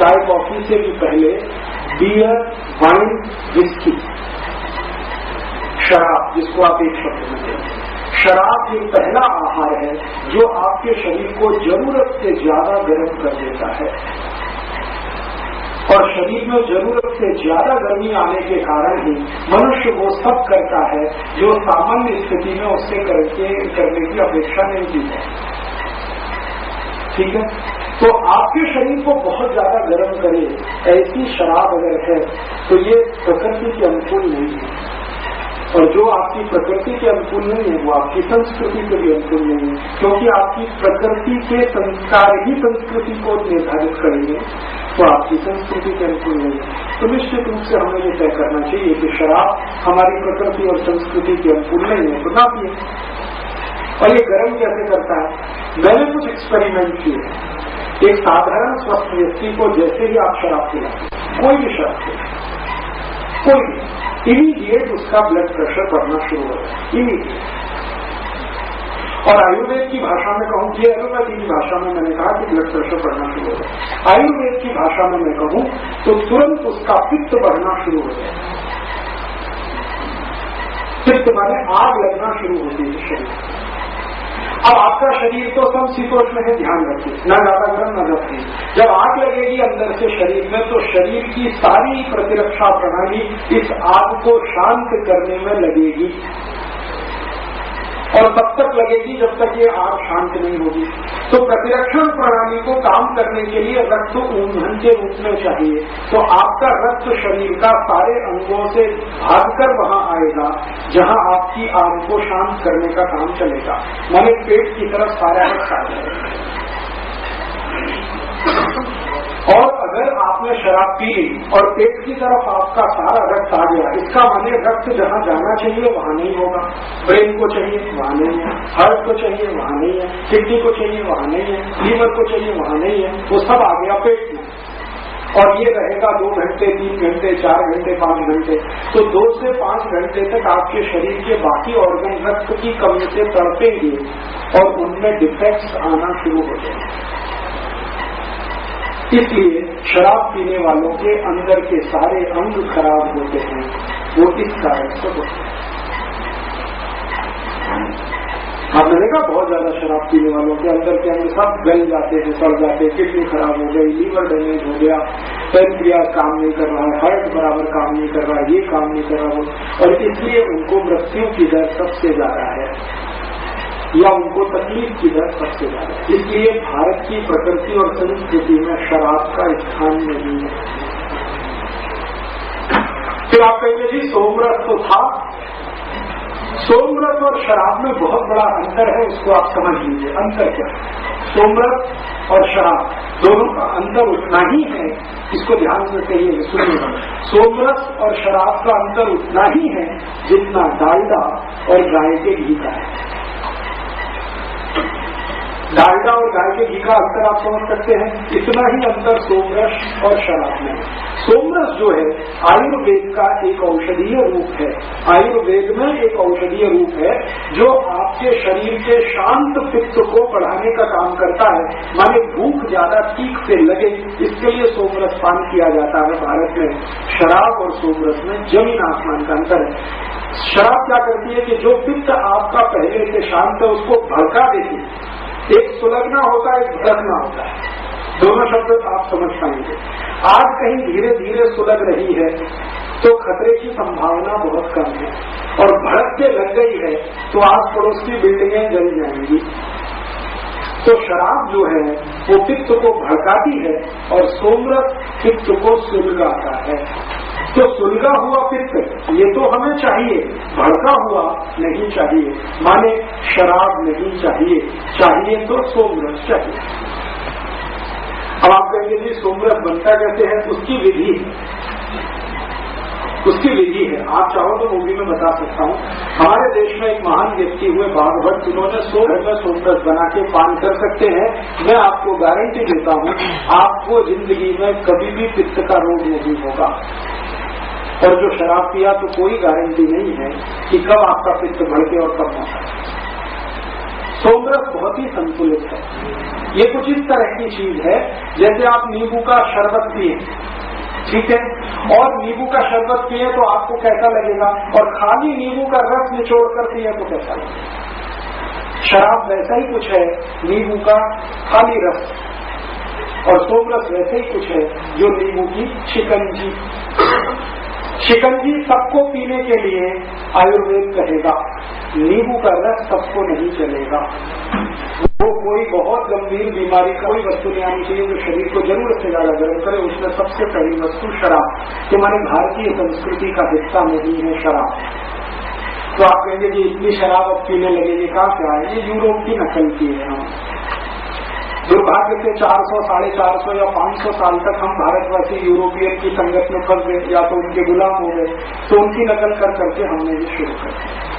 चाय कॉफी से भी पहले बियर, वाइन, विस्की, शराब, जिसको आप एक शब्द में कहते हैं, शराब एक पहला आहार है जो आपके शरीर को जरूरत से ज्यादा गर्म कर देता है। और शरीर में जरूरत से ज्यादा गर्मी आने के कारण ही मनुष्य वो सब करता है जो सामान्य स्थिति में उससे करने की अपेक्षा नहीं की है। ठीक है, तो आपके शरीर को बहुत ज्यादा गर्म करे ऐसी शराब अगर है तो ये प्रकृति के अनुकूल नहीं है, और जो आपकी प्रकृति के अनुकूल नहीं है वो आपकी संस्कृति के भी अनुकूल नहीं है, क्योंकि आपकी प्रकृति के संस्कार ही संस्कृति को निर्धारित करेंगे, तो आपकी संस्कृति के अनुकूल नहीं है। तो निश्चित रूप से हमें ये तय करना चाहिए कि शराब हमारी प्रकृति और संस्कृति के अनुकूल नहीं है तो ना पिए। और ये गर्म कैसे करता है? मैंने कुछ एक्सपेरिमेंट किए। एक साधारण स्वस्थ व्यक्ति को जैसे ही आप शराब पिलाते, कोई भी शराब पिलाते, कोई भी, इमीडिएट उसका ब्लड प्रेशर बढ़ना शुरू हो जाए, इमीडिएट। और आयुर्वेद की भाषा में कहूं, ये एलोपैथी की भाषा में मैंने कहा कि ब्लड प्रेशर बढ़ना शुरू हो जाए, आयुर्वेद की भाषा में मैं कहूं तो तुरंत उसका पित्त बढ़ना शुरू हो जाए। पित्त माने आग लगना शुरू होती है शरीर। अब आपका शरीर तो समशीतोष्ण है, ध्यान रखिए, न ज्यादा गर्म न ज्यादा ठंड। जब आग लगेगी अंदर से शरीर में तो शरीर की सारी प्रतिरक्षा प्रणाली इस आग को शांत करने में लगेगी, और तब तक लगेगी जब तक ये आग शांत नहीं होगी। तो प्रतिरक्षण प्रणाली को काम करने के लिए रक्त ईंधन के रूप में चाहिए, तो आपका रक्त शरीर का सारे अंगों से भागकर वहां आएगा जहां आपकी आग को शांत करने का काम चलेगा, माने पेट की तरफ सारा रक्त आ जाएगा। और अगर आपने शराब पी ली और पेट की तरफ आपका सारा रक्त आ गया, इसका माने रक्त जहां जाना चाहिए वहां नहीं होगा, ब्रेन को चाहिए वहां नहीं है, हार्ट को चाहिए वहां नहीं है, किडनी को चाहिए वहां नहीं है, लीवर को चाहिए वहां नहीं है, वो सब आ गया पेट में। और ये रहेगा 2 घंटे, 3 घंटे, 4 घंटे, 5 घंटे, तो 2 से 5 घंटे तक आपके शरीर के बाकी ऑर्गन रक्त की कमी से तड़पेंगे और उनमें डिफेक्ट्स आना शुरू हो जाएंगे। इसलिए शराब पीने वालों के अंदर के सारे अंग खराब होते हैं, वो इस कारण से होते हैं। आपने देखा बहुत ज्यादा शराब पीने वालों के अंदर के अंग सब गल जाते हैं, सड़ जाते हैं, किडनी खराब हो गई, लीवर डैमेज हो गया, पैंक्रियाज काम नहीं कर रहा है, हार्ट बराबर काम नहीं कर रहा है, ये काम नहीं कर रहा है, और इसलिए उनको मृत्यु की दर सबसे ज्यादा है या उनको तकलीफ की दर सबसे ज्यादा है। इसलिए भारत की प्रकृति और संस्कृति में शराब का स्थान नहीं है। फिर आप कहेंगे जी सोमरस तो था, सोमरस और शराब में बहुत बड़ा अंतर है, उसको आप समझ लीजिए। अंतर क्या है? सोमरस और शराब दोनों का अंतर उतना ही है, इसको ध्यान से कहिए, सुनिएगा। सोमरस और शराब का अंतर उतना ही है जितना डालडा और गाय के घी का है। डालडा और गाय के घी का अंतर आप समझ सकते हैं, इतना ही अंतर सोमरस और शराब में। सोमरस जो है आयुर्वेद का एक औषधीय रूप है, आयुर्वेद में एक औषधीय रूप है जो आपके शरीर के शांत पित्त को बढ़ाने का काम करता है, माने भूख ज्यादा ठीक से लगे इसके लिए सोमरस पान किया जाता है भारत में। शराब और सोमरस में जमीन आसमान का अंतर है। शराब क्या करती है कि जो पित्त आपका पहले से शांत है उसको भड़का देती है। एक सुलगना होता है, एक भड़कना होता है, दोनों शब्द आप समझ पाएंगे। आज कहीं धीरे धीरे सुलग रही है तो खतरे की संभावना बहुत कम है, और भड़क के लग गई है तो आस पड़ोस की बिल्डिंगें जल जाएंगी। तो शराब जो है वो पित्त को भड़काती है और सोमरस पित्त को सुलगाता है। तो सुलगा हुआ पित्त ये तो हमें चाहिए, भड़का हुआ नहीं चाहिए, माने शराब नहीं चाहिए, चाहिए तो सोमरस चाहिए। अब आप कहेंगे जी सोमरस बनता कैसे है? उसकी विधि है, उसकी विधि है। आप चाहो तो मूवी में बता सकता हूँ। हमारे देश में एक महान व्यक्ति हुए बागभट्ट, जिन्होंने 100 घर में सोमरस बना के पान कर सकते हैं। मैं आपको गारंटी देता हूँ आपको जिंदगी में कभी भी पित्त का रोग नहीं होगा। और जो शराब पिया तो कोई गारंटी नहीं है कि कब आपका पित्त भड़के और कब होगा। सोमरस बहुत ही संतुलित है। ये कुछ इस तरह की चीज है जैसे आप नींबू का शरबत पिए, ठीक है, और नींबू का शरबत पिए तो आपको कैसा लगेगा, और खाली नींबू का रस निचोड़ कर पिए तो कैसा लगेगा। शराब वैसा ही कुछ है, नींबू का खाली रस, और सोमरस वैसे ही कुछ है जो नींबू की शिकंजी। शिकंजी सबको पीने के लिए आयुर्वेद कहेगा, नींबू का रस सबको नहीं चलेगा। वो कोई बहुत गंभीर बीमारी का कोई वस्तु नहीं आनी चाहिए जो शरीर को जरूरत से ज्यादा गर्म करे। उसमें सबसे पहली वस्तु शराब, कि हमारे भारतीय संस्कृति का हिस्सा नहीं है शराब। तो आप कहेंगे कि इतनी शराब अब पीने लगेगी, कहाँ से आए? ये यूरोप की नकल की है। हम दुर्भाग्य से 400, 450 या 500 साल तक हम भारतवासी यूरोपियन की संगत में फंस गए, या तो उनके गुलाम हो गए, तो उनकी नकल कर करके हमने ये शुरू कर दिया।